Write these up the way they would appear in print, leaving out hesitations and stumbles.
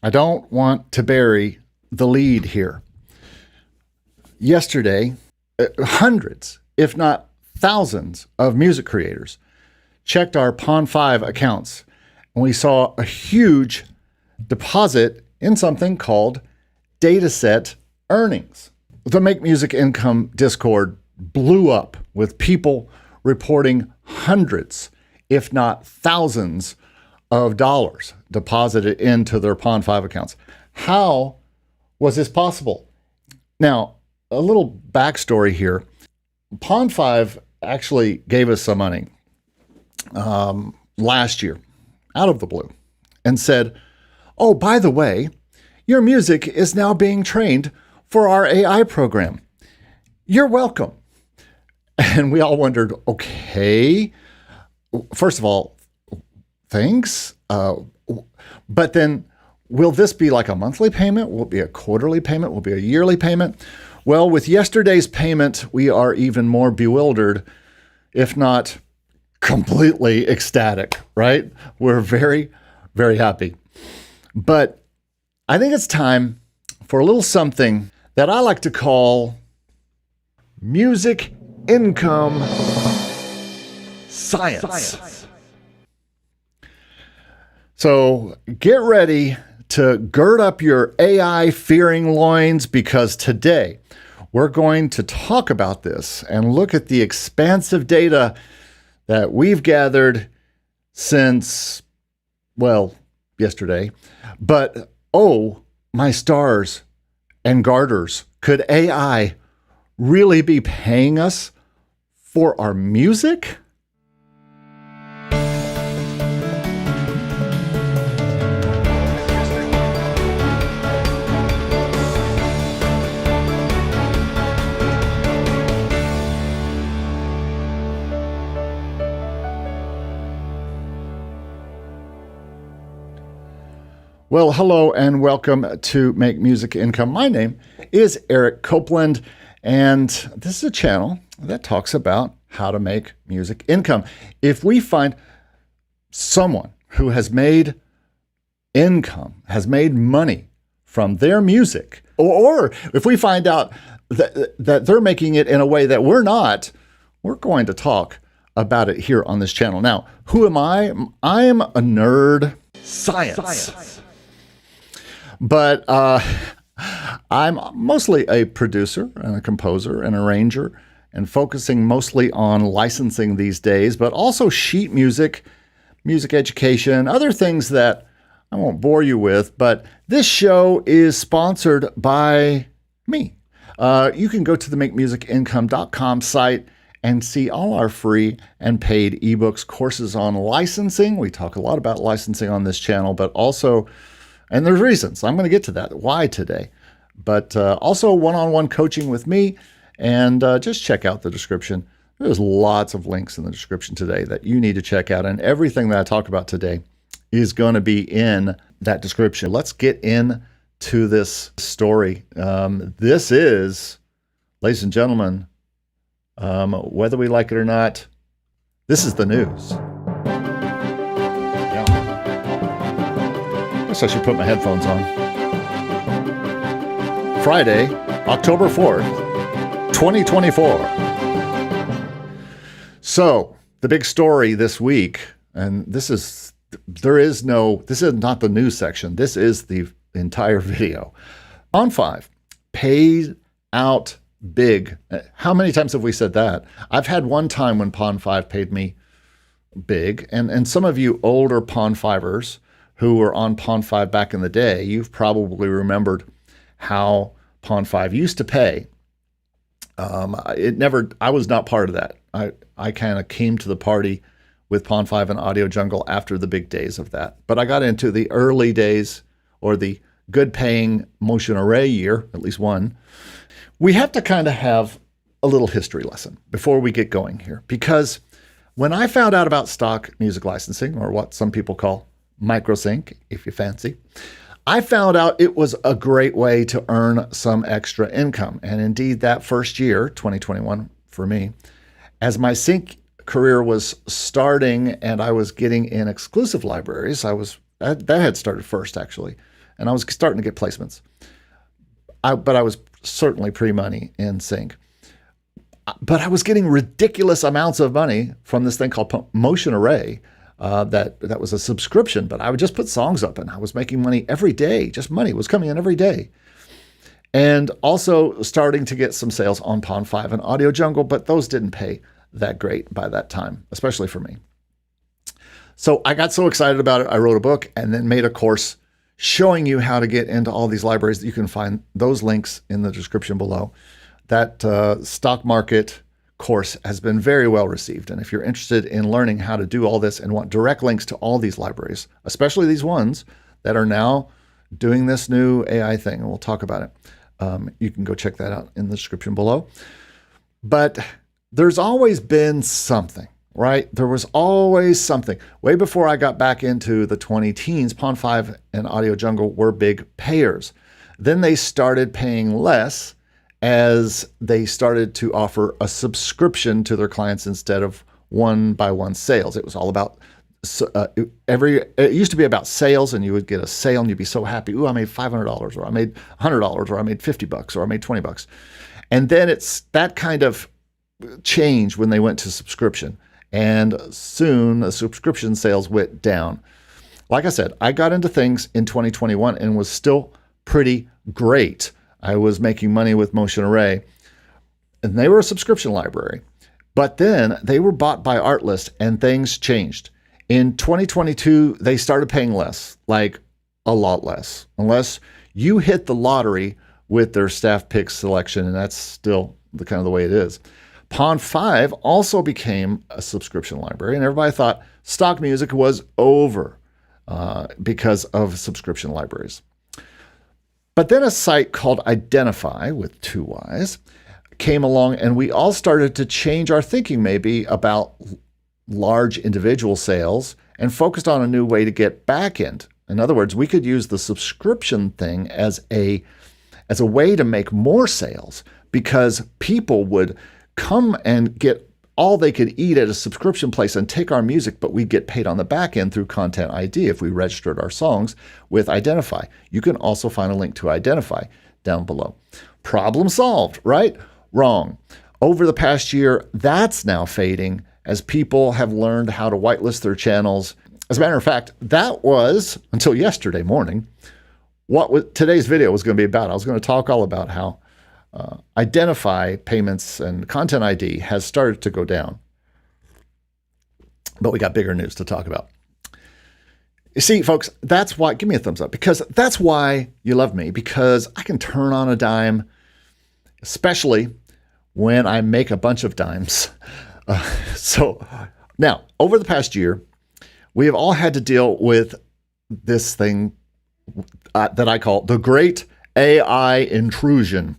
I don't want to bury the lead here. Yesterday, hundreds, if not thousands, of music creators checked our Pond5 accounts, and we saw a huge deposit in something called Dataset Earnings. The Make Music Income Discord blew up with people reporting hundreds, if not thousands, of dollars deposited into their Pond5 accounts. How was this possible? Now, a little backstory here. Pond5 actually gave us some money last year out of the blue and said, oh, by the way, your music is now being trained for our AI program. You're welcome. And we all wondered, okay, first of all, thanks. But then will this be like a monthly payment? Will it be a quarterly payment? Will it be a yearly payment? Well, with yesterday's payment, we are even more bewildered, if not completely ecstatic, right? We're very, very happy. But I think it's time for a little something that I like to call music income science. So get ready to gird up your AI fearing loins, because today we're going to talk about this and look at the expansive data that we've gathered since, well, yesterday. But oh, my stars and garters, could AI really be paying us for our music? Well, hello and welcome to Make Music Income. My name is Eric Copeland, and this is a channel that talks about how to make music income. If we find someone who has made income, has made money from their music, or if we find out that they're making it in a way that we're not, we're going to talk about it here on this channel. Now, who am I? I'm a nerd. Science. But I'm mostly a producer and a composer and arranger, and focusing mostly on licensing these days, but also sheet music, music education, other things that I won't bore you with. But this show is sponsored by me. You can go to the makemusicincome.com site and see all our free and paid ebooks, courses on licensing. We talk a lot about licensing on this channel, but also, and there's reasons, I'm going to get to that, why today, but also one-on-one coaching with me, and just check out the description. There's lots of links in the description today that you need to check out, and everything that I talk about today is going to be in that description. Let's get into this story. This is, ladies and gentlemen, whether we like it or not, this is the news. I should put my headphones on. Friday, October 4th, 2024. So, the big story this week, and this is not the news section. This is the entire video. Pond5 Pays Out BIG. How many times have we said that? I've had one time when Pond5 paid me big, and some of you older Pond5ers who were on Pond5 back in the day, you've probably remembered how Pond5 used to pay. I was not part of that. I kind of came to the party with Pond5 and Audio Jungle after the big days of that. But I got into the early days, or the good paying motion array year, at least one. We have to kind of have a little history lesson before we get going here, because when I found out about stock music licensing, or what some people call microsync, if you fancy, I found out it was a great way to earn some extra income. And indeed, that first year, 2021 for me, as my sync career was starting and I was getting in exclusive libraries, that had started first actually. and I was starting to get placements. But I was certainly pre-money in sync. But I was getting ridiculous amounts of money from this thing called Motion Array. That was a subscription, but I would just put songs up and I was making money every day. Just money was coming in every day. And also starting to get some sales on Pond5 and Audio Jungle, but those didn't pay that great by that time, especially for me. So I got so excited about it, I wrote a book and then made a course showing you how to get into all these libraries. You can find those links in the description below. That stock market course has been very well received. And if you're interested in learning how to do all this and want direct links to all these libraries, especially these ones that are now doing this new AI thing, and we'll talk about it, you can go check that out in the description below. But there's always been something, right? There was always something. Way before I got back into the 2010s, Pond5 and Audio Jungle were big payers. Then they started paying less as they started to offer a subscription to their clients instead of one-by-one sales. It was all about it used to be about sales, and you would get a sale and you'd be so happy. Ooh, I made $500, or I made $100, or I made $50, or I made $20. And then it's that kind of change when they went to subscription. And soon the subscription sales went down. Like I said, I got into things in 2021 and was still pretty great. I was making money with Motion Array, and they were a subscription library. But then they were bought by Artlist and things changed. In 2022, they started paying less, like a lot less, unless you hit the lottery with their staff pick selection, and that's still the kind of the way it is. Pond5 also became a subscription library, and everybody thought stock music was over because of subscription libraries. But then a site called IDENTIFYY, with 2 Y's, came along, and we all started to change our thinking maybe about large individual sales and focused on a new way to get backend. In other words, we could use the subscription thing as a way to make more sales, because people would come and get all they could eat at a subscription place and take our music, but we'd get paid on the back end through Content ID if we registered our songs with IDENTIFYY. You can also find a link to IDENTIFYY down below. Problem solved, right? Wrong. Over the past year, that's now fading as people have learned how to whitelist their channels. As a matter of fact, that was, until yesterday morning, what today's video was going to be about. I was going to talk all about how IDENTIFYY payments and Content ID has started to go down. But we got bigger news to talk about. You see, folks, that's why, give me a thumbs up, because that's why you love me, because I can turn on a dime, especially when I make a bunch of dimes. So now, over the past year, we have all had to deal with this thing that I call the Great AI Intrusion.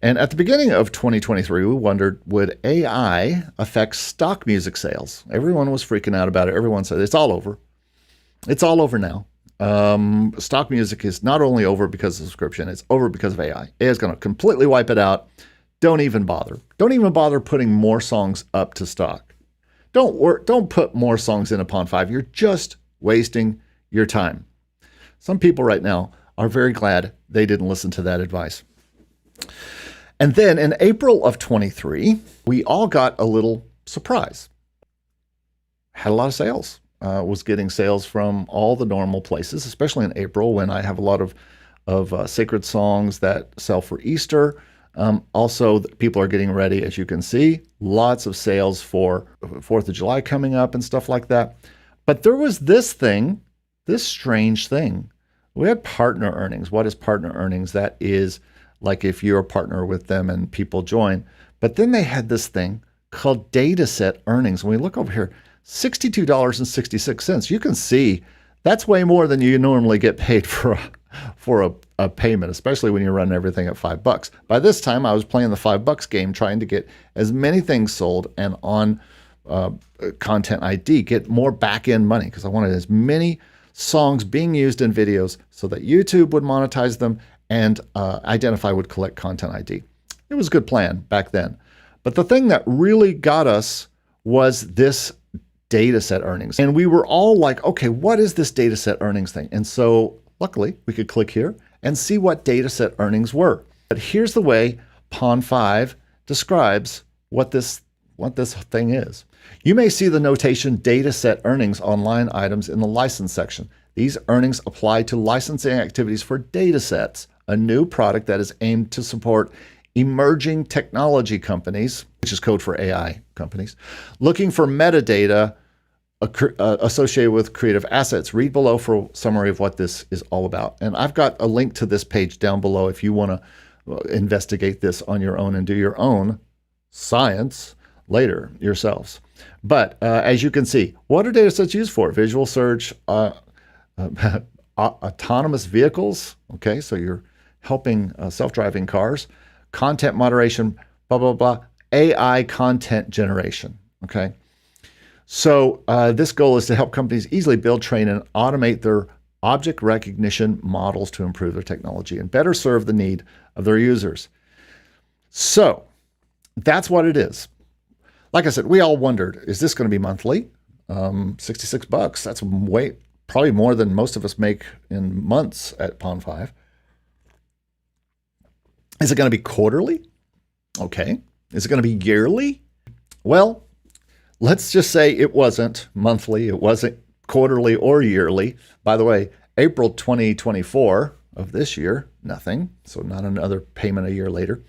And at the beginning of 2023, we wondered, would AI affect stock music sales? Everyone was freaking out about it. Everyone said, it's all over. It's all over now. Stock music is not only over because of subscription, it's over because of AI. AI is going to completely wipe it out. Don't even bother. Don't even bother putting more songs up to stock. Don't put more songs in a Pond5. You're just wasting your time. Some people right now are very glad they didn't listen to that advice. And then in April of 23, we all got a little surprise. Had a lot of sales. Was getting sales from all the normal places, especially in April when I have a lot of sacred songs that sell for Easter. Also, people are getting ready, as you can see, lots of sales for 4th of July coming up and stuff like that. But there was this thing, this strange thing. We had partner earnings. What is partner earnings? That is like if you're a partner with them and people join. But then they had this thing called Dataset Earnings. When we look over here, $62.66. You can see that's way more than you normally get paid for a payment, especially when you're running everything at $5. By this time, I was playing the $5 game, trying to get as many things sold and on Content ID, get more back-end money, because I wanted as many songs being used in videos so that YouTube would monetize them and IDENTIFYY would collect Content ID. It was a good plan back then. But the thing that really got us was this Dataset Earnings. And we were all like, okay, what is this Dataset Earnings thing? And so luckily, we could click here and see what Dataset Earnings were. But here's the way Pond5 describes what this thing is. You may see the notation Dataset Earnings on line items in the license section. These earnings apply to licensing activities for datasets, a new product that is aimed to support emerging technology companies, which is code for AI companies, looking for metadata associated with creative assets. Read below for a summary of what this is all about. And I've got a link to this page down below if you want to investigate this on your own and do your own science later yourselves. But as you can see, what are datasets used for? Visual search, autonomous vehicles. Okay, so you're helping self-driving cars, content moderation, blah, blah, blah, AI content generation. Okay. So this goal is to help companies easily build, train, and automate their object recognition models to improve their technology and better serve the need of their users. So that's what it is. Like I said, we all wondered, is this going to be monthly? $66. That's probably more than most of us make in months at Pond5. Is it going to be quarterly? Okay. Is it going to be yearly? Well, let's just say it wasn't monthly, it wasn't quarterly or yearly. By the way, April 2024 of this year, nothing. So not another payment a year later.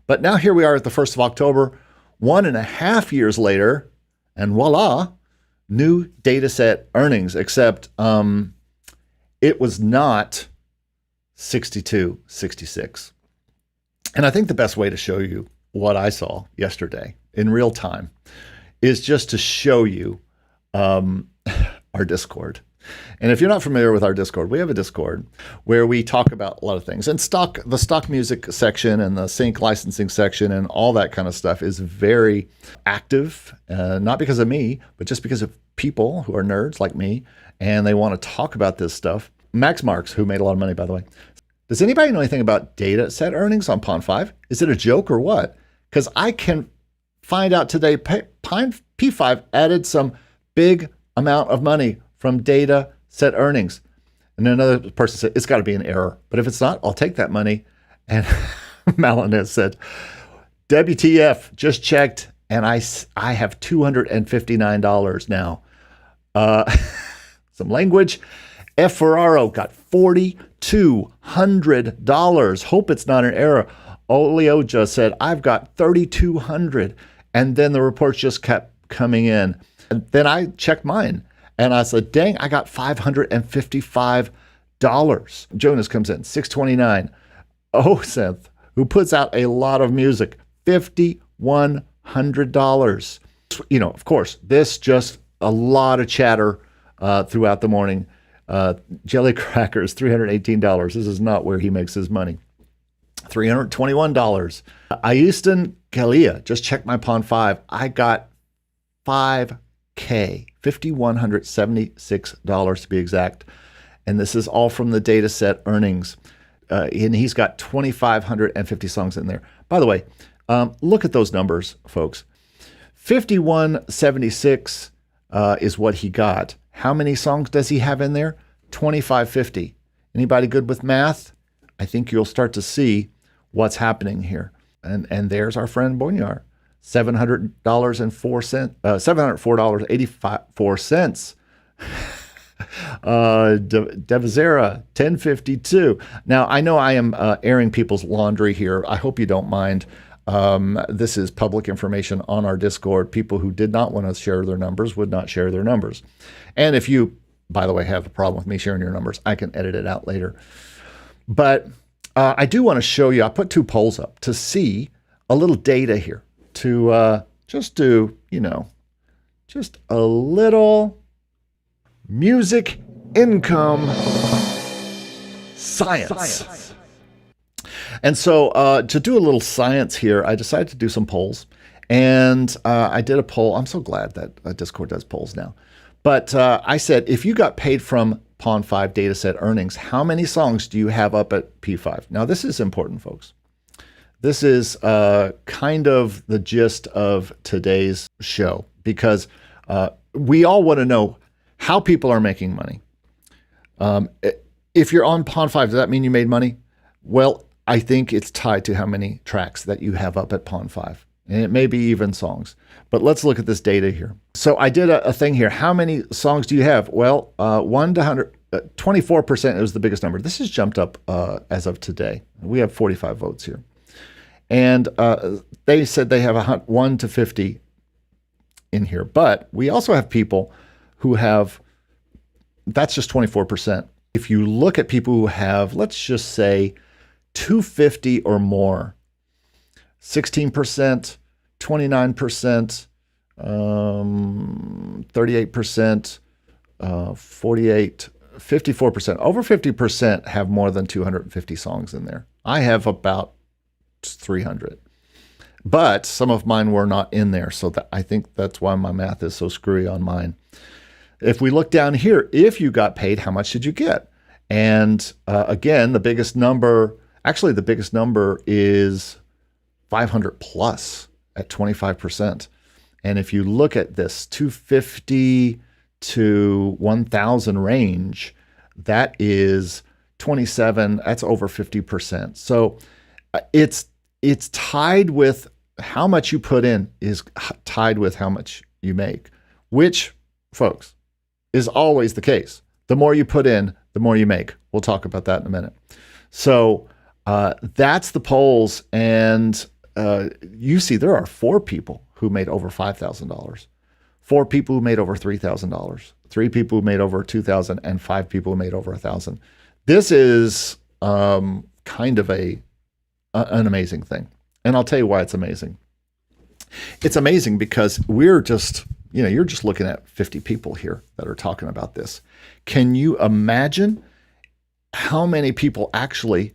But now here we are at the 1st of October, 1.5 years later, and voila, new Dataset Earnings, except it was not 62.66. And I think the best way to show you what I saw yesterday in real time is just to show you our Discord. And if you're not familiar with our Discord, we have a Discord where we talk about a lot of things. And the stock music section and the sync licensing section and all that kind of stuff is very active, not because of me, but just because of people who are nerds like me, and they want to talk about this stuff. Max Marks, who made a lot of money, by the way. Does anybody know anything about Dataset Earnings on Pond5? Is it a joke or what? Because I can find out today, P5 added some big amount of money from Dataset Earnings. And another person said, it's got to be an error. But if it's not, I'll take that money. And Malinez said, WTF, just checked, and I have $259 now. Some language. F. Ferraro got $4,200. Hope it's not an error. Olioja said, I've got $3,200. And then the reports just kept coming in. And then I checked mine. And I said, dang, I got $555. Jonas comes in, $629. Oseth, who puts out a lot of music, $5,100. You know, of course, this just a lot of chatter throughout the morning. Jelly Crackers, $318. This is not where he makes his money. $321. Ayustin Kalia, just check my Pond5. I got $5K, $5,176 to be exact. And this is all from the Dataset Earnings. And he's got 2,550 songs in there. By the way, look at those numbers, folks. 5,176 is what he got. How many songs does he have in there? 2,550. Anybody good with math? I think you'll start to see what's happening here. And there's our friend Bonyar. $704.84. Devazera, $10.52. Now, I know I am airing people's laundry here. I hope you don't mind. This is public information on our Discord. People who did not want to share their numbers would not share their numbers. And if you, by the way, have a problem with me sharing your numbers, I can edit it out later. But I do want to show you, I put 2 polls up to see a little data here, to just do, you know, just a little music income science. And so to do a little science here, I decided to do some polls. And I did a poll. I'm so glad that Discord does polls now. But I said, if you got paid from Pond5 Dataset Earnings, how many songs do you have up at P5? Now, this is important, folks. This is kind of the gist of today's show, because we all want to know how people are making money. If you're on Pond5, does that mean you made money? Well, I think it's tied to how many tracks that you have up at Pond5. And it may be even songs. But let's look at this data here. So I did a thing here. How many songs do you have? Well, 1 to 100, 24% was the biggest number. This has jumped up as of today. We have 45 votes here. And they said they have 1 to 50 in here. But we also have people who have, that's just 24%. If you look at people who have, let's just say, 250 or more, 16%, 29%, 38%, 48, 54%. Over 50% have more than 250 songs in there. I have about 300. But some of mine were not in there, so I think that's why my math is so screwy on mine. If we look down here, if you got paid, how much did you get? And again, the biggest number is 500 plus at 25%. And if you look at this 250 to 1,000 range, that is 27, that's over 50%. So it's tied with how much you put in is tied with how much you make, which, folks, is always the case. The more you put in, the more you make. We'll talk about that in a minute. So that's the polls. And you see there are 4 people who made over $5,000, 4 people who made over $3,000, 3 people who made over $2,000, and 5 people who made over $1,000. This is kind of an amazing thing. And I'll tell you why it's amazing. It's amazing because we're just, you're just looking at 50 people here that are talking about this. Can you imagine how many people actually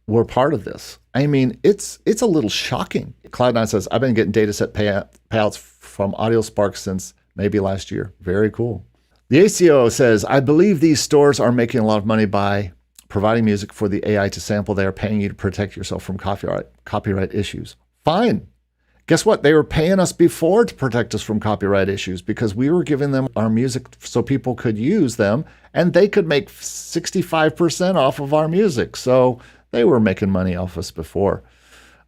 were part of this? I mean, it's a little shocking. Cloud9 says, I've been getting Dataset payouts from AudioSpark since maybe last year. Very cool. The ACO says, I believe these stores are making a lot of money by providing music for the AI to sample. They are paying you to protect yourself from copyright issues. Fine. Guess what? They were paying us before to protect us from copyright issues because we were giving them our music so people could use them and they could make 65% off of our music. So they were making money off us before.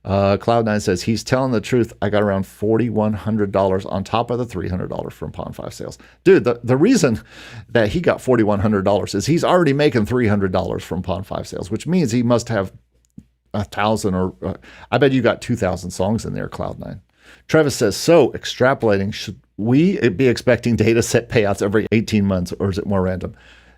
Cloud9 says, he's telling the truth. I got around $4,100 on top of the $300 from Pond5 sales. Dude, the reason that he got $4,100 is he's already making $300 from Pond5 sales, which means he must have 1,000 or I bet you got 2,000 songs in there, Cloud9. Travis says, so extrapolating, should we be expecting Dataset payouts every 18 months or is it more random?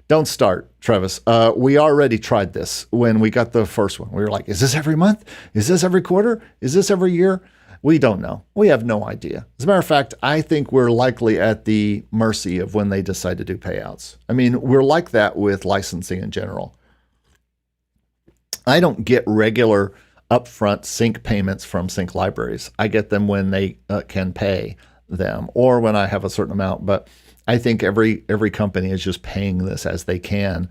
Don't start, Travis. We already tried this when we got the first one. We were like, is this every month? Is this every quarter? Is this every year? We don't know. We have no idea. As a matter of fact, I think we're likely at the mercy of when they decide to do payouts. I mean, we're like that with licensing in general. I don't get regular upfront sync payments from sync libraries. I get them when they can pay them or when I have a certain amount. But I think every company is just paying this as they can.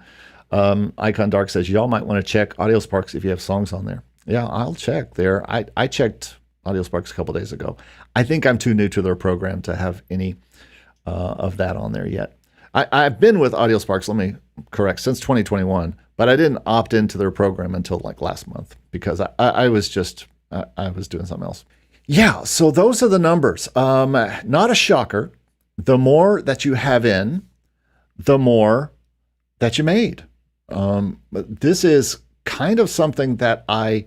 Icon Dark says, y'all might want to check AudioSparks if you have songs on there. Yeah, I'll check there. I checked AudioSparks a couple days ago. I think I'm too new to their program to have any of that on there yet. I've been with AudioSparks, let me correct, since 2021, but I didn't opt into their program until like last month because I was doing something else. Yeah, so those are the numbers. Not a shocker. The more that you have in, the more that you made. This is kind of something that I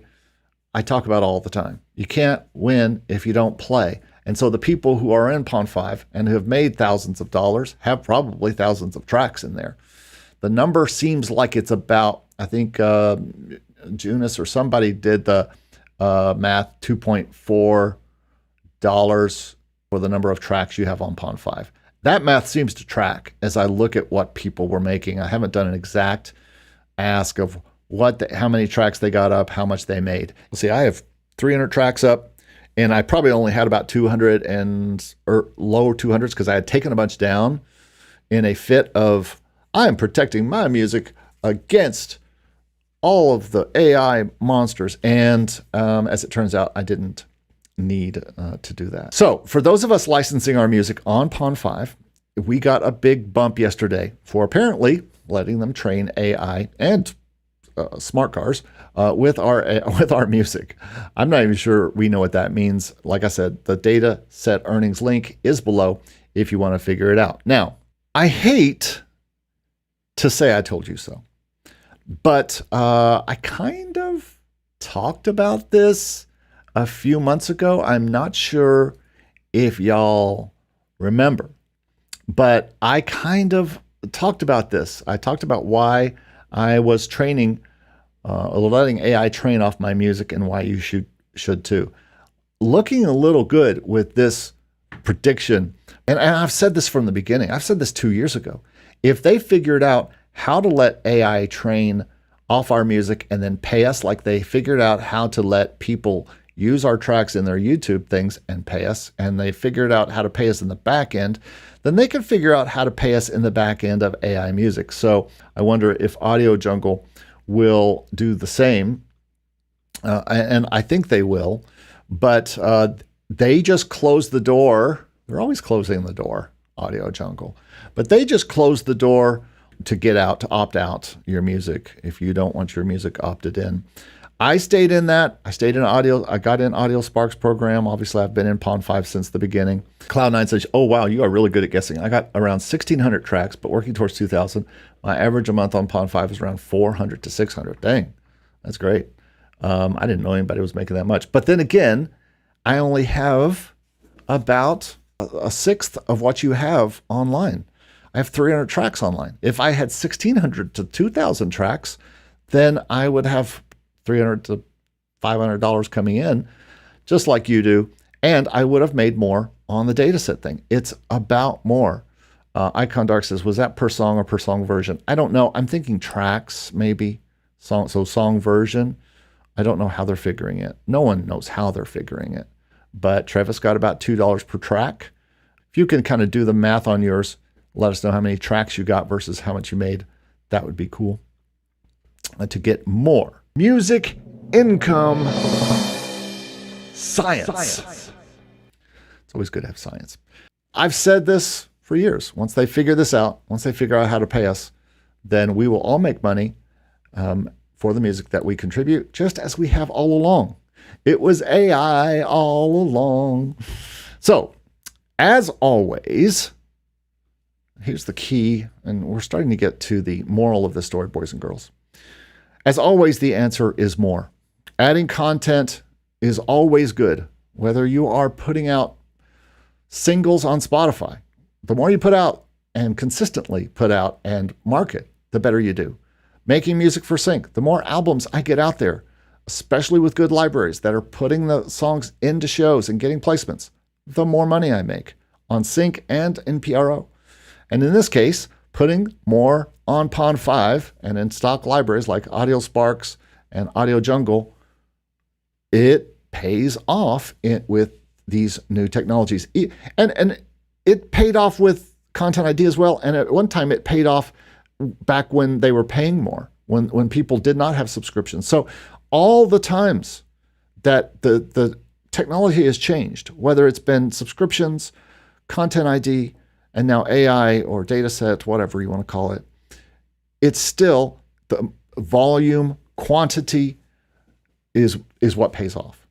talk about all the time. You can't win if you don't play. And so the people who are in Pond5 and who have made thousands of dollars have probably thousands of tracks in there. The number seems like it's about, I think Junis or somebody did the math, $2.4 for the number of tracks you have on Pond5. That math seems to track as I look at what people were making. I haven't done an exact ask of how many tracks they got up, how much they made. See, I have 300 tracks up, and I probably only had about 200 or low 200s because I had taken a bunch down in a fit of, I'm protecting my music against all of the AI monsters. And as it turns out, I didn't need to do that. So for those of us licensing our music on Pond5, we got a big bump yesterday for apparently letting them train AI and smart cars with our music. I'm not even sure we know what that means. Like I said, the Dataset Earnings link is below if you want to figure it out. Now, I hate to say I told you so, but I kind of talked about this a few months ago. I'm not sure if y'all remember, but I kind of talked about this. I talked about why I was training, letting AI train off my music, and why you should too. Looking a little good with this prediction, and I've said this from the beginning. I've said this 2 years ago. If they figured out how to let AI train off our music and then pay us, like they figured out how to let people use our tracks in their YouTube things and pay us, and they figured out how to pay us in the back end, then they can figure out how to pay us in the back end of AI music. So I wonder if Audio Jungle will do the same, and I think they will, but they just closed the door. They're always closing the door, Audio Jungle, but they just closed the door to get out, to opt out your music if you don't want your music opted in. I stayed in that. I stayed in audio. I got in Audio Spark's program. Obviously, I've been in Pond5 since the beginning. Cloud9 says, oh, wow, you are really good at guessing. I got around 1,600 tracks, but working towards 2,000. My average a month on Pond5 is around 400 to 600. Dang, that's great. I didn't know anybody was making that much. But then again, I only have about a sixth of what you have online. I have 300 tracks online. If I had 1,600 to 2,000 tracks, then I would have $300 to $500 coming in, just like you do, and I would have made more on the dataset thing. It's about more. Icon Dark says, was that per song or per song version? I don't know. I'm thinking tracks, maybe. Song version. I don't know how they're figuring it. No one knows how they're figuring it. But Travis got about $2 per track. If you can kind of do the math on yours, let us know how many tracks you got versus how much you made. That would be cool. To get more music income science. It's always good to have science. I've said this for years. Once they figure this out, once they figure out how to pay us, then we will all make money for the music that we contribute, just as we have all along. It was AI all along. So, as always, here's the key, and we're starting to get to the moral of the story, boys and girls. As always, the answer is more. Adding content is always good, whether you are putting out singles on Spotify. The more you put out and consistently put out and market, the better you do. Making music for sync. The more albums I get out there, especially with good libraries that are putting the songs into shows and getting placements, the more money I make on sync and in PRO. And in this case, putting more on Pond5 and in stock libraries like Audio Sparks and Audio Jungle, it pays off with these new technologies. And it paid off with Content ID as well. And at one time it paid off back when they were paying more, when people did not have subscriptions. So all the times that the technology has changed, whether it's been subscriptions, Content ID, and now AI or dataset, whatever you want to call it, it's still the volume, quantity is what pays off.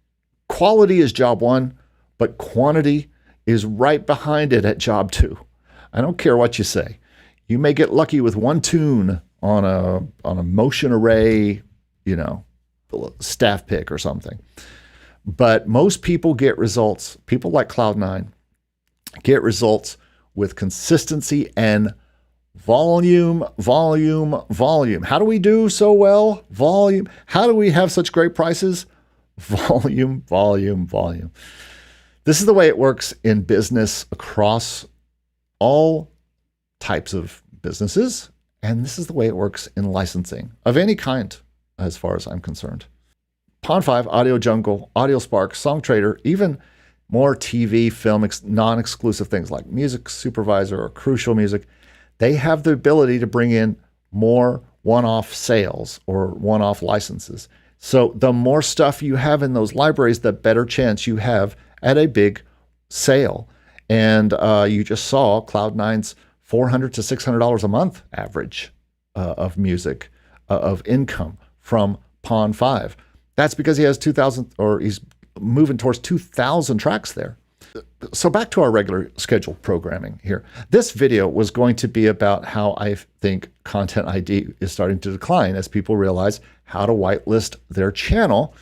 Quality is job one, but quantity is right behind it at job two. I don't care what you say. You may get lucky with one tune on a motion array, staff pick or something. But most people get results. People like Cloud9 get results with consistency and volume. How do we do so well? Volume. How do we have such great prices? Volume. This is the way it works in business across all types of businesses. And this is the way it works in licensing of any kind, as far as I'm concerned. Pond5, Audio Jungle, Audio Spark, Song Trader, even more TV, film, non-exclusive things like Music Supervisor or Crucial Music, they have the ability to bring in more one-off sales or one-off licenses. So the more stuff you have in those libraries, the better chance you have at a big sale. And you just saw Cloud9's $400 to $600 a month average. of music, of income from Pond5. That's because he has 2,000, or he's moving towards 2,000 tracks there. So back to our regular scheduled programming here. This video was going to be about how I think Content ID is starting to decline as people realize how to whitelist their channel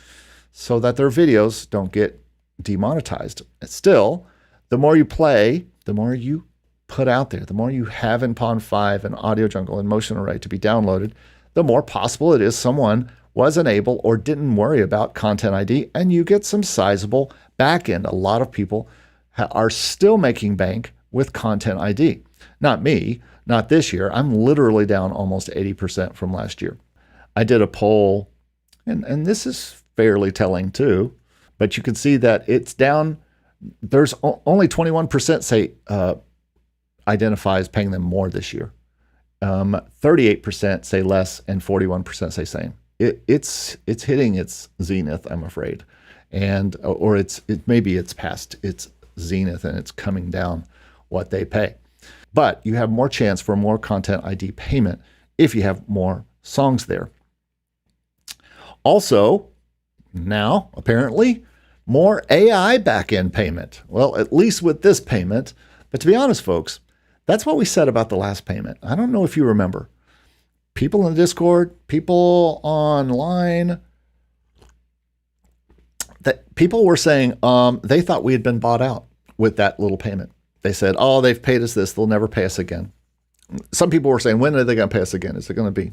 so that their videos don't get demonetized. Still, the more you play, the more you put out there, the more you have in Pond5 and Audio Jungle and Motion Array to be downloaded, the more possible it is someone wasn't able or didn't worry about Content ID, and you get some sizable backend. A lot of people are still making bank with Content ID. Not me, not this year. I'm literally down almost 80% from last year. I did a poll, and this is fairly telling too, but you can see that it's down. There's only 21% say IDENTIFYY is paying them more this year. 38% say less, and 41% say same. It's hitting its zenith, I'm afraid, and or maybe it's past its zenith and it's coming down what they pay. But you have more chance for more Content ID payment if you have more songs there. Also, now apparently more AI backend payment. Well, at least with this payment. But to be honest, folks, that's what we said about the last payment. I don't know if you remember. People in the Discord, people online, that people were saying they thought we had been bought out with that little payment. They said, oh, they've paid us this, they'll never pay us again. Some people were saying, when are they going to pay us again? Is it going to be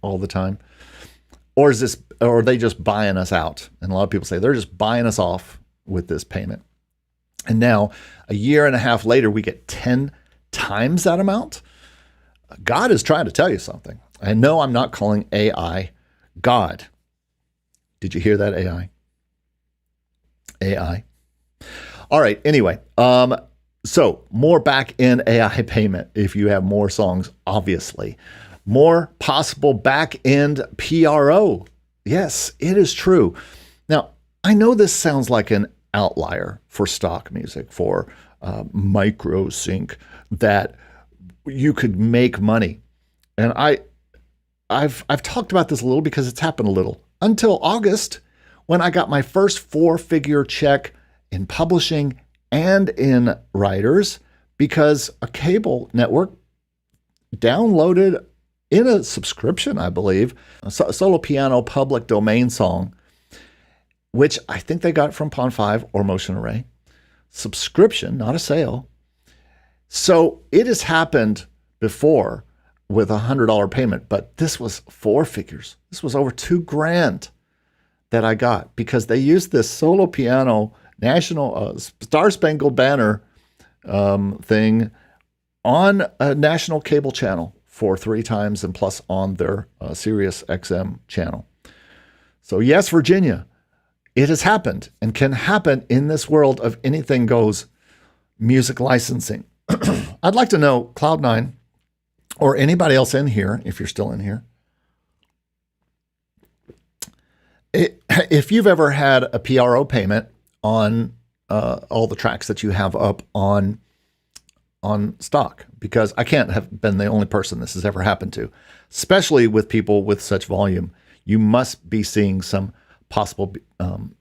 all the time? Or are they just buying us out? And a lot of people say they're just buying us off with this payment. And now, a year and a half later, we get 10 times that amount. God is trying to tell you something. I know I'm not calling AI God. Did you hear that, AI? AI. All right, anyway. So more back-end AI payment if you have more songs, obviously. More possible back-end PRO. Yes, it is true. Now, I know this sounds like an outlier for stock music, for micro sync, that you could make money. And I've talked about this a little because it's happened a little. Until August, when I got my first 4-figure check in publishing and in writers, because a cable network downloaded in a subscription, I believe, a solo piano public domain song, which I think they got from Pond5 or Motion Array. Subscription, not a sale. So it has happened before with $100 payment, but this was 4 figures. This was over $2,000 that I got because they used this solo piano national Star Spangled Banner thing on a national cable channel for 3 times and plus on their Sirius XM channel. So yes, Virginia, it has happened and can happen in this world of anything goes music licensing. I'd like to know, Cloud9 or anybody else in here, if you're still in here, if you've ever had a PRO payment on all the tracks that you have up on stock, because I can't have been the only person this has ever happened to, especially with people with such volume. You must be seeing some possible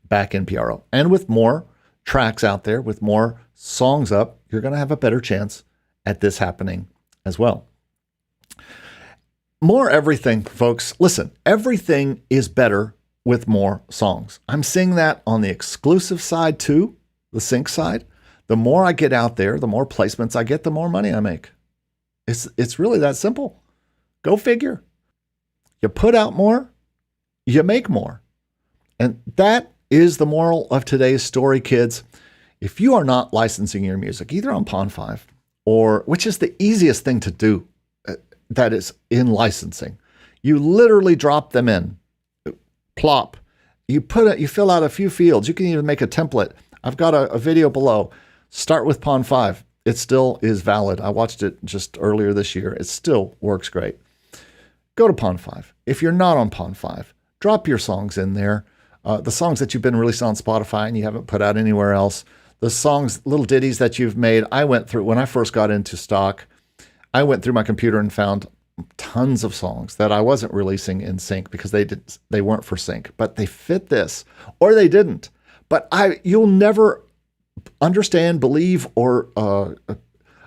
back-end PRO. And with more tracks out there, with more songs up, you're going to have a better chance at this happening as well. More everything, folks. Listen, everything is better with more songs. I'm seeing that on the exclusive side too, the sync side. The more I get out there, the more placements I get, the more money I make. It's really that simple. Go figure. You put out more, you make more. And that is the moral of today's story, kids. If you are not licensing your music, either on Pond5 or, which is the easiest thing to do, that is in licensing, you literally drop them in, plop. You fill out a few fields. You can even make a template. I've got a video below. Start with Pond5. It still is valid. I watched it just earlier this year. It still works great. Go to Pond5. If you're not on Pond5, drop your songs in there. The songs that you've been released on Spotify and you haven't put out anywhere else. The songs, little ditties that you've made. I went through, when I first got into stock, I went through my computer and found tons of songs that I wasn't releasing in sync because they weren't for sync, but they fit this, or they didn't. But you'll never understand, believe, or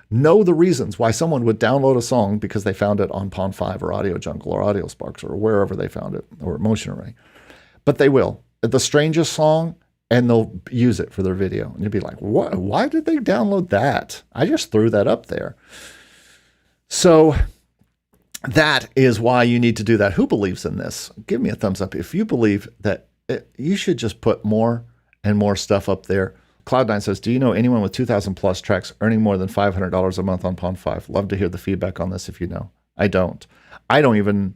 know the reasons why someone would download a song because they found it on Pond5 or Audio Jungle or Audio Sparks or wherever they found it, or Motion Array. But they will. The strangest song, and they'll use it for their video. And you'll be like, what? Why did they download that? I just threw that up there. So that is why you need to do that. Who believes in this? Give me a thumbs up if you believe that you should just put more and more stuff up there. Cloud9 says, do you know anyone with 2,000 plus tracks earning more than $500 a month on Pond5? Love to hear the feedback on this if you know. I don't. I don't even...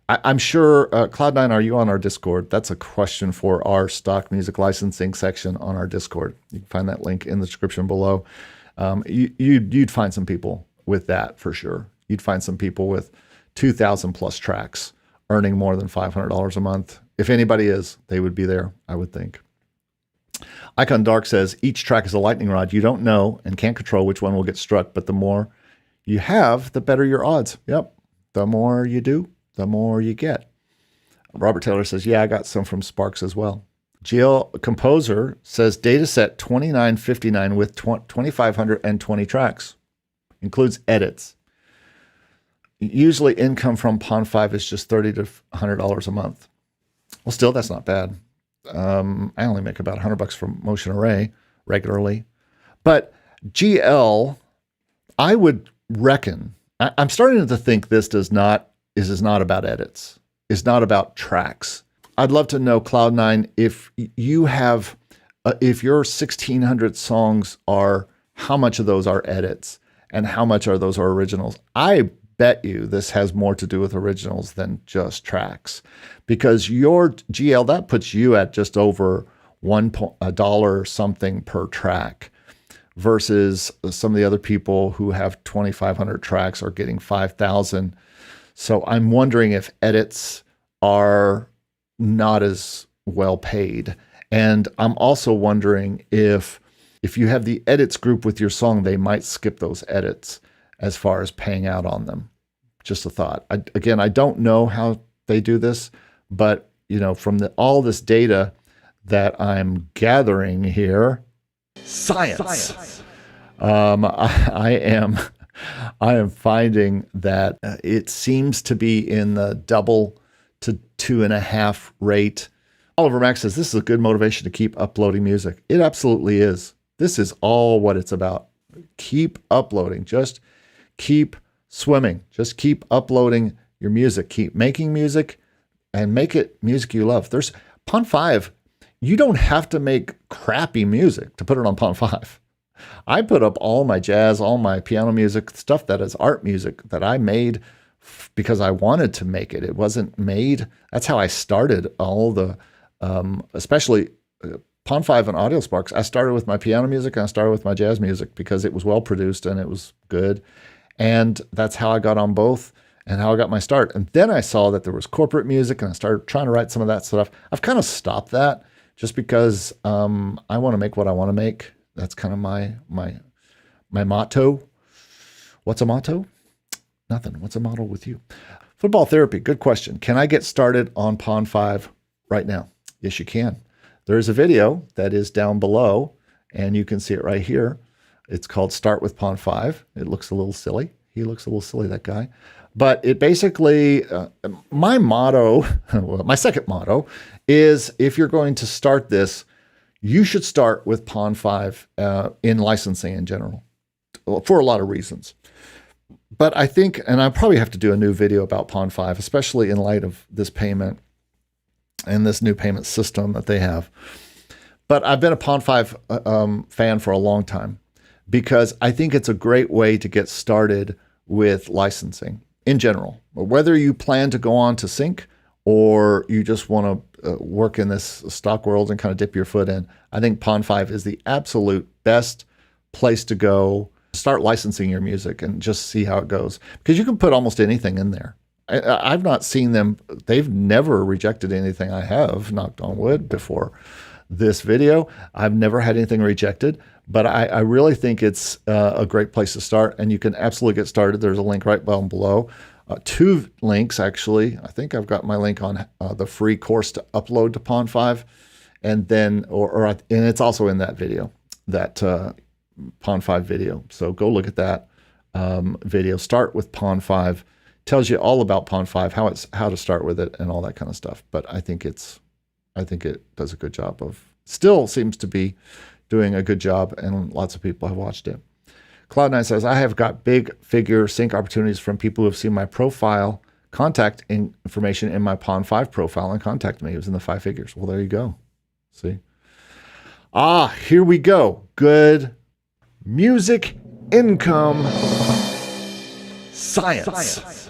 I'm sure, Cloud9, are you on our Discord? That's a question for our stock music licensing section on our Discord. You can find that link in the description below. You'd find some people with that for sure. You'd find some people with 2,000 plus tracks earning more than $500 a month. If anybody is, they would be there, I would think. Icon Dark says, each track is a lightning rod. You don't know and can't control which one will get struck, but the more you have, the better your odds. Yep. The more you do, the more you get. Robert Taylor says, yeah, I got some from Sparks as well. GL Composer says, Dataset 2959 with 2,520 tracks. Includes edits. Usually income from Pond5 is just $30 to $100 a month. Well, still, that's not bad. I only make about $100 from Motion Array regularly. But GL, I would reckon, I'm starting to think this is not about edits. It's not about tracks. I'd love to know, Cloud9, if you have, if your 1,600 songs are, how much of those are edits and how much are those are originals? I bet you this has more to do with originals than just tracks, because your GL, that puts you at just over $1 something per track, versus some of the other people who have 2,500 tracks are getting 5,000. So I'm wondering if edits are not as well paid. And I'm also wondering if you have the edits group with your song, they might skip those edits as far as paying out on them. Just a thought. Again, I don't know how they do this, but from all this data that I'm gathering here, science. I am finding that it seems to be in the double to 2.5 rate. Oliver Mack says, this is a good motivation to keep uploading music. It absolutely is. This is all what it's about. Keep uploading. Just keep swimming. Just keep uploading your music. Keep making music and make it music you love. There's Pond5. You don't have to make crappy music to put it on Pond5. I put up all my jazz, all my piano music, stuff that is art music that I made because I wanted to make it. It wasn't made. That's how I started all the, especially Pond5 and Audio Sparks. I started with my piano music and I started with my jazz music because it was well produced and it was good. And that's how I got on both and how I got my start. And then I saw that there was corporate music and I started trying to write some of that stuff. I've kind of stopped that just because I want to make what I want to make. That's kind of my motto. What's a motto? Nothing. What's a motto with you? Football therapy. Good question. Can I get started on Pond5 right now? Yes, you can. There is a video that is down below, and you can see it right here. It's called Start with Pond5. It looks a little silly. He looks a little silly, that guy. But it basically, my motto, well, my second motto is, if you're going to start this, you should start with Pond5 in licensing in general, for a lot of reasons. But I think, and I probably have to do a new video about Pond5, especially in light of this payment and this new payment system that they have. But I've been a Pond5 fan for a long time because I think it's a great way to get started with licensing in general. Whether you plan to go on to sync or you just want to work in this stock world and kind of dip your foot in, I think Pond5 is the absolute best place to go. Start licensing your music and just see how it goes, because you can put almost anything in there. I've not seen them. They've never rejected anything I have, knocked on wood, before this video. I've never had anything rejected, But I really think it's a great place to start, and you can absolutely get started. There's a link right down below. 2 links, actually. I think I've got my link on the free course to upload to Pond5, and then, and it's also in that video, that Pond5 video. So go look at that video. Start with Pond5. Tells you all about Pond5, how to start with it, and all that kind of stuff. But I think it does a good job still seems to be doing a good job, and lots of people have watched it. Cloud9 says, I have got big figure sync opportunities from people who have seen my profile, contact information in my Pond5 profile, and contact me. It was in the 5 figures. Well, there you go. See? Here we go. Good music income science.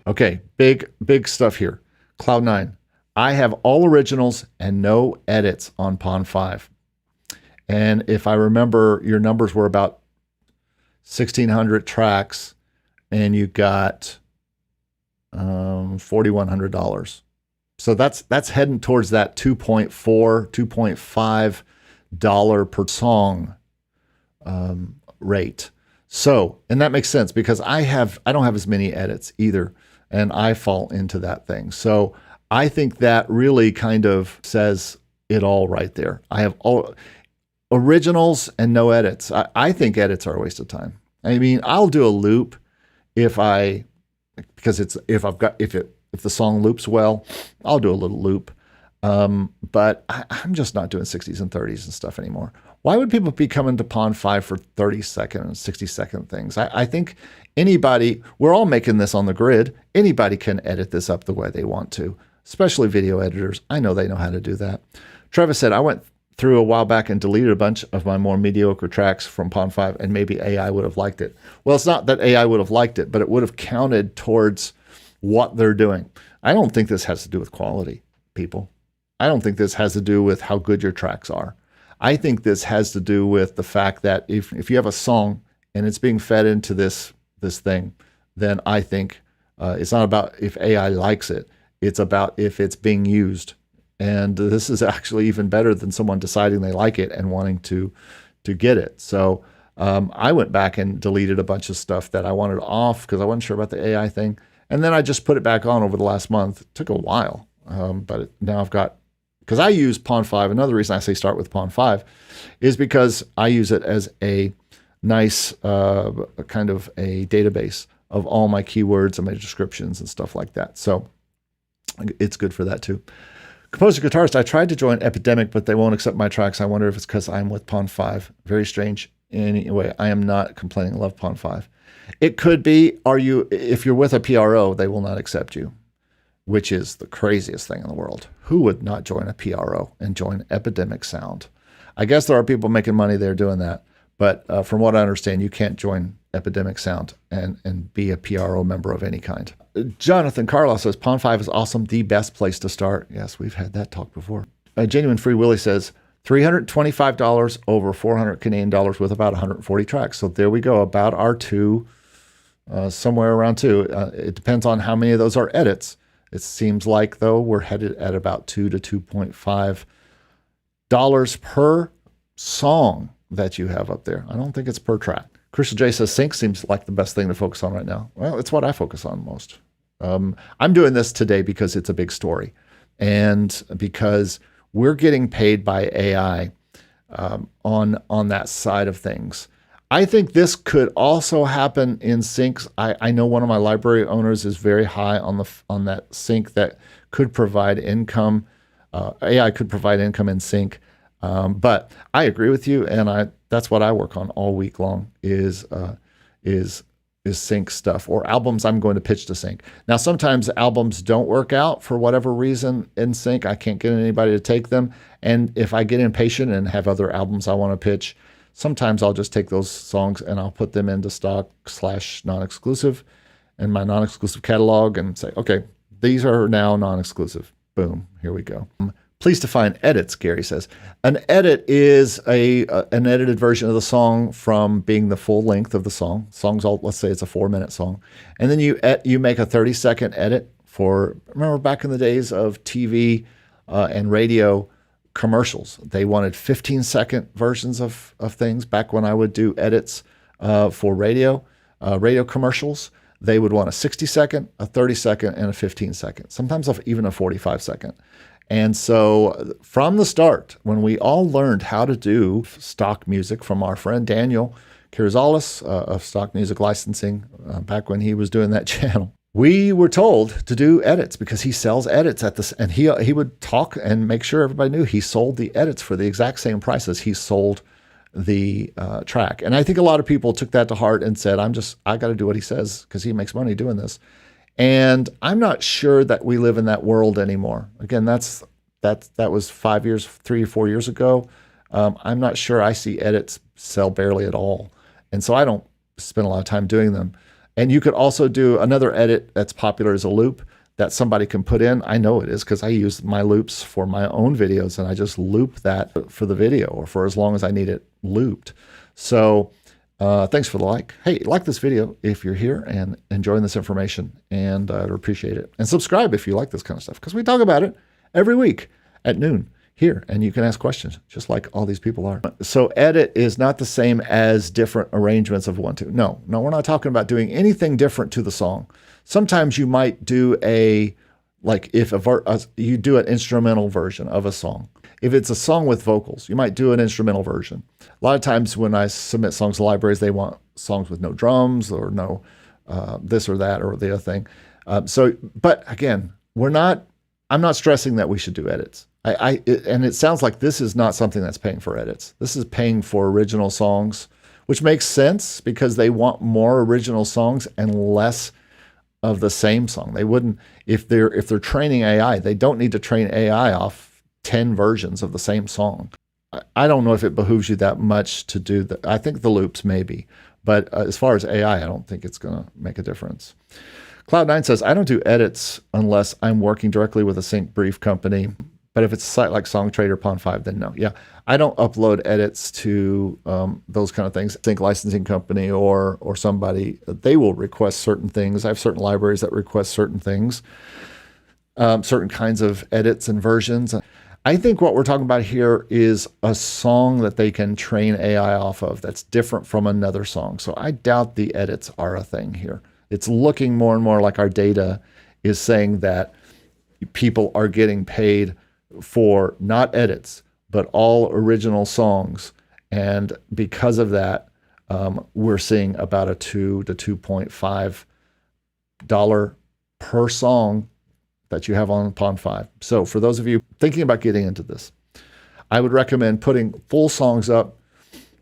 Okay, big stuff here. Cloud9. I have all originals and no edits on Pond5. And if I remember, your numbers were about 1,600 tracks, and you got $4,100. So that's heading towards that $2.4, $2.5 per song rate. So, and that makes sense because I don't have as many edits either, and I fall into that thing. So I think that really kind of says it all right there. I have all originals and no edits. I think edits are a waste of time. I mean, I'll do a loop if the song loops well, I'll do a little loop. But I'm just not doing 60s and 30s and stuff anymore. Why would people be coming to Pond5 for 30-second and 60-second things? I think anybody, we're all making this on the grid. Anybody can edit this up the way they want to, especially video editors. I know they know how to do that. Travis said, I went through a while back and deleted a bunch of my more mediocre tracks from Pond5, and maybe AI would have liked it. Well, it's not that AI would have liked it, but it would have counted towards what they're doing. I don't think this has to do with quality, people. I don't think this has to do with how good your tracks are. I think this has to do with the fact that if you have a song and it's being fed into this thing, then I think it's not about if AI likes it. It's about if it's being used. And this is actually even better than someone deciding they like it and wanting to get it. So I went back and deleted a bunch of stuff that I wanted off because I wasn't sure about the AI thing. And then I just put it back on over the last month. It took a while, but now I've got, because I use Pond5. Another reason I say start with Pond5 is because I use it as a nice kind of a database of all my keywords and my descriptions and stuff like that. So it's good for that too. Composer Guitarist, I tried to join Epidemic, but they won't accept my tracks. I wonder if it's because I'm with Pond5. Very strange. Anyway, I am not complaining. I love Pond5. It could be, if you're with a PRO, they will not accept you, which is the craziest thing in the world. Who would not join a PRO and join Epidemic Sound? I guess there are people making money there doing that. But from what I understand, you can't join Epidemic Sound and be a PRO member of any kind. Jonathan Carlos says, Pond5 is awesome, the best place to start. Yes, we've had that talk before. Genuine Free Willy says, $325 over 400 Canadian dollars with about 140 tracks. So there we go, about our somewhere around 2. It depends on how many of those are edits. It seems like, though, we're headed at about $2 to $2.5 per song that you have up there. I don't think it's per track. Crystal J says sync seems like the best thing to focus on right now. Well, it's what I focus on most. I'm doing this today because it's a big story, and because we're getting paid by AI on that side of things. I think this could also happen in syncs. I know one of my library owners is very high on that sync that could provide income. AI could provide income in sync. But I agree with you, and that's what I work on all week long is sync stuff, or albums I'm going to pitch to sync. Now, sometimes albums don't work out for whatever reason in sync. I can't get anybody to take them. And if I get impatient and have other albums I want to pitch, sometimes I'll just take those songs and I'll put them into stock/non-exclusive in my non-exclusive catalog and say, okay, these are now non-exclusive. Boom, here we go. Please define edits, Gary says. An edit is an edited version of the song from being the full length of the song. Let's say it's a 4-minute song. And then you make a 30-second edit remember back in the days of TV and radio, commercials. They wanted 15-second versions of things. Back when I would do edits for radio commercials, they would want a 60-second, a 30-second, and a 15-second, sometimes even a 45-second. And so from the start, when we all learned how to do stock music from our friend Daniel Carrizales of Stock Music Licensing, back when he was doing that channel, we were told to do edits because he sells edits at this, and he would talk and make sure everybody knew he sold the edits for the exact same price as he sold the track. And I think a lot of people took that to heart and said, I got to do what he says because he makes money doing this. And I'm not sure that we live in that world anymore. Again, that was 3 or 4 years ago. I'm not sure I see edits sell barely at all. And so I don't spend a lot of time doing them. And you could also do another edit that's popular as a loop that somebody can put in. I know it is because I use my loops for my own videos, and I just loop that for the video or for as long as I need it looped. So thanks for the like. Hey, like this video if you're here and enjoying this information, and I'd appreciate it. And subscribe if you like this kind of stuff, because we talk about it every week at noon here, and you can ask questions just like all these people are. So edit is not the same as different arrangements of 1, 2. No, we're not talking about doing anything different to the song. Sometimes you might do you do an instrumental version of a song. If it's a song with vocals, you might do an instrumental version. A lot of times when I submit songs to libraries, they want songs with no drums or no this or that or the other thing. But again, I'm not stressing that we should do edits. And it sounds like this is not something that's paying for edits. This is paying for original songs, which makes sense because they want more original songs and less of the same song. They wouldn't, if they're training AI, they don't need to train AI off 10 versions of the same song. I don't know if it behooves you that much to do that. I think the loops maybe, but as far as AI, I don't think it's going to make a difference. Cloud9 says, I don't do edits unless I'm working directly with a sync brief company. But if it's a site like SongTrade or Pond5, then no. Yeah, I don't upload edits to those kind of things. Sync licensing company or somebody, they will request certain things. I have certain libraries that request certain things, certain kinds of edits and versions. I think what we're talking about here is a song that they can train AI off of that's different from another song. So I doubt the edits are a thing here. It's looking more and more like our data is saying that people are getting paid for not edits, but all original songs. And because of that, we're seeing about a $2 to $2.5 per song that you have on Pond5. So for those of you thinking about getting into this, I would recommend putting full songs up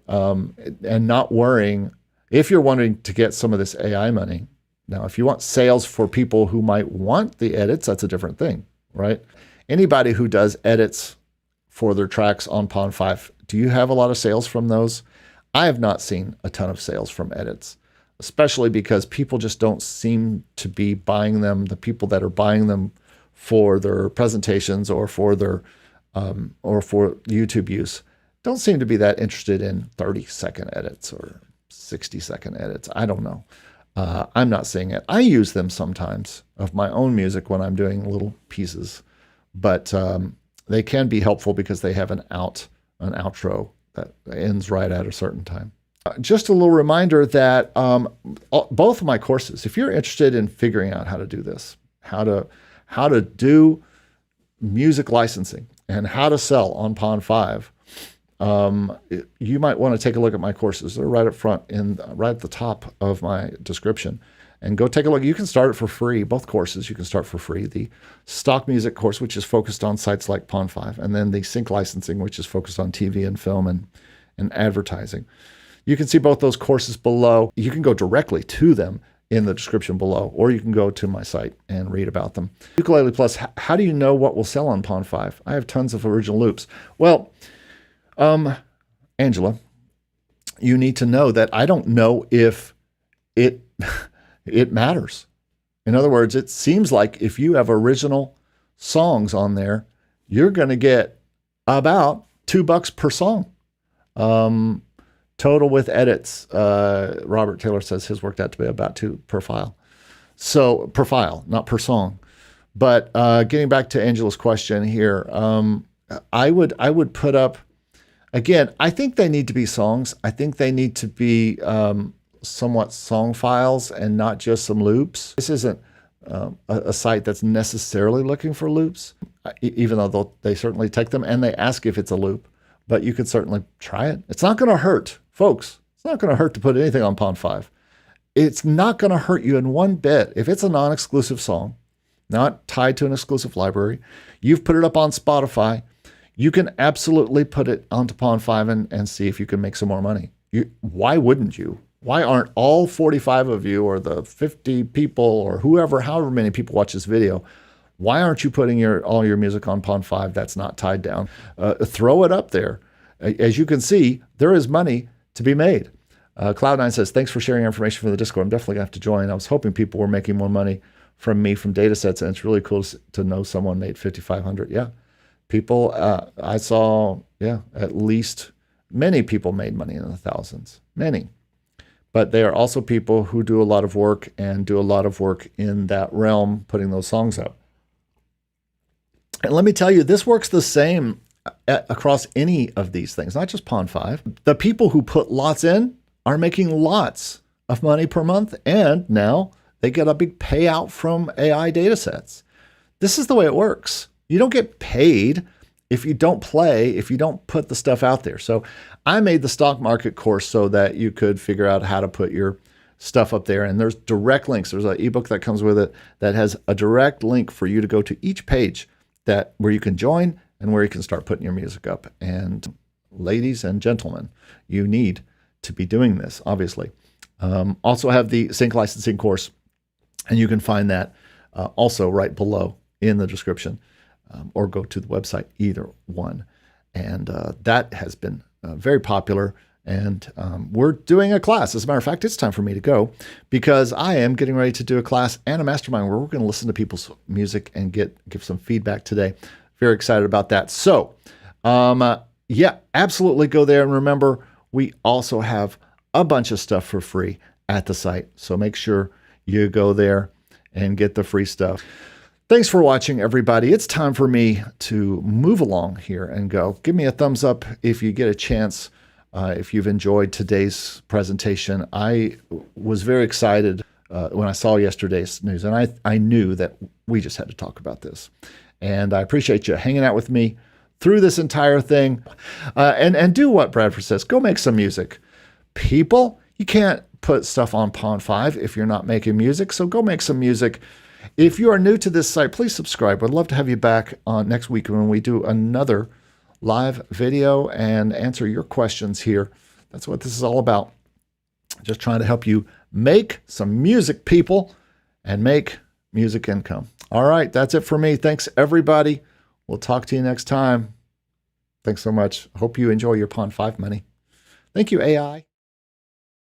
and not worrying if you're wanting to get some of this AI money. Now, if you want sales for people who might want the edits, that's a different thing, right? Anybody who does edits for their tracks on Pond5, do you have a lot of sales from those? I have not seen a ton of sales from edits, especially because people just don't seem to be buying them. The people that are buying them for their presentations or for their or for YouTube use don't seem to be that interested in 30-second edits or 60-second edits. I don't know. I'm not seeing it. I use them sometimes of my own music when I'm doing little pieces. But they can be helpful because they have an outro that ends right at a certain time. Just a little reminder that both of my courses, if you're interested in figuring out how to do this, how to do music licensing and how to sell on Pond5, you might want to take a look at my courses. They're right up front, right at the top of my description. And go take a look. You can start it for free. Both courses you can start for free. The stock music course, which is focused on sites like Pond5, and then the sync licensing, which is focused on TV and film and advertising. You can see both those courses below. You can go directly to them in the description below, or you can go to my site and read about them. Ukulele Plus, how do you know what will sell on Pond5? I have tons of original loops. Well, Angela, you need to know that I don't know if it matters. In other words, it seems like if you have original songs on there, you're going to get about $2 per song. Total with edits, Robert Taylor says his worked out to be about $2 per file. So per file, not per song. But getting back to Angela's question here, I would put up, again, I think they need to be songs. I think they need to be somewhat song files and not just some loops. This isn't a site that's necessarily looking for loops, even though they certainly take them and they ask if it's a loop, but you could certainly try it. It's not going to hurt, folks. It's not going to hurt to put anything on Pond5. It's not going to hurt you in one bit. If it's a non-exclusive song, not tied to an exclusive library, you've put it up on Spotify, you can absolutely put it onto Pond5 and see if you can make some more money. Why wouldn't you? Why aren't all 45 of you or the 50 people or however many people watch this video, why aren't you putting all your music on Pond5 that's not tied down? Throw it up there. As you can see, there is money to be made. Cloud9 says, thanks for sharing information from the Discord. I'm definitely going to have to join. I was hoping people were making more money from me from datasets, and it's really cool to know someone made $5,500. Yeah, people, I saw, at least many people made money in the thousands, many. But they are also people who do a lot of work and do a lot of work in that realm, putting those songs up. And let me tell you, this works the same across any of these things, not just Pond5. The people who put lots in are making lots of money per month, and now they get a big payout from AI datasets. This is the way it works. You don't get paid if you don't play, if you don't put the stuff out there. So I made the stock market course so that you could figure out how to put your stuff up there. And there's direct links. There's an ebook that comes with it that has a direct link for you to go to each page where you can join and where you can start putting your music up. And ladies and gentlemen, you need to be doing this, obviously. Also have the sync licensing course, and you can find that also right below in the description, or go to the website, either one. And that has been very popular. And we're doing a class. As a matter of fact, it's time for me to go because I am getting ready to do a class and a mastermind where we're going to listen to people's music and give some feedback today. Very excited about that. So yeah, absolutely go there. And remember, we also have a bunch of stuff for free at the site. So make sure you go there and get the free stuff. Thanks for watching, everybody. It's time for me to move along here and go. Give me a thumbs up if you get a chance, if you've enjoyed today's presentation. I was very excited when I saw yesterday's news, and I knew that we just had to talk about this. And I appreciate you hanging out with me through this entire thing. And do what Bradford says. Go make some music. People, you can't put stuff on Pond5 if you're not making music, so go make some music. If you are new to this site, please subscribe. I'd love to have you back on next week when we do another live video and answer your questions here. That's what this is all about. Just trying to help you make some music, people, and make music income. All right, that's it for me. Thanks, everybody. We'll talk to you next time. Thanks so much. Hope you enjoy your Pond5 money. Thank you, AI.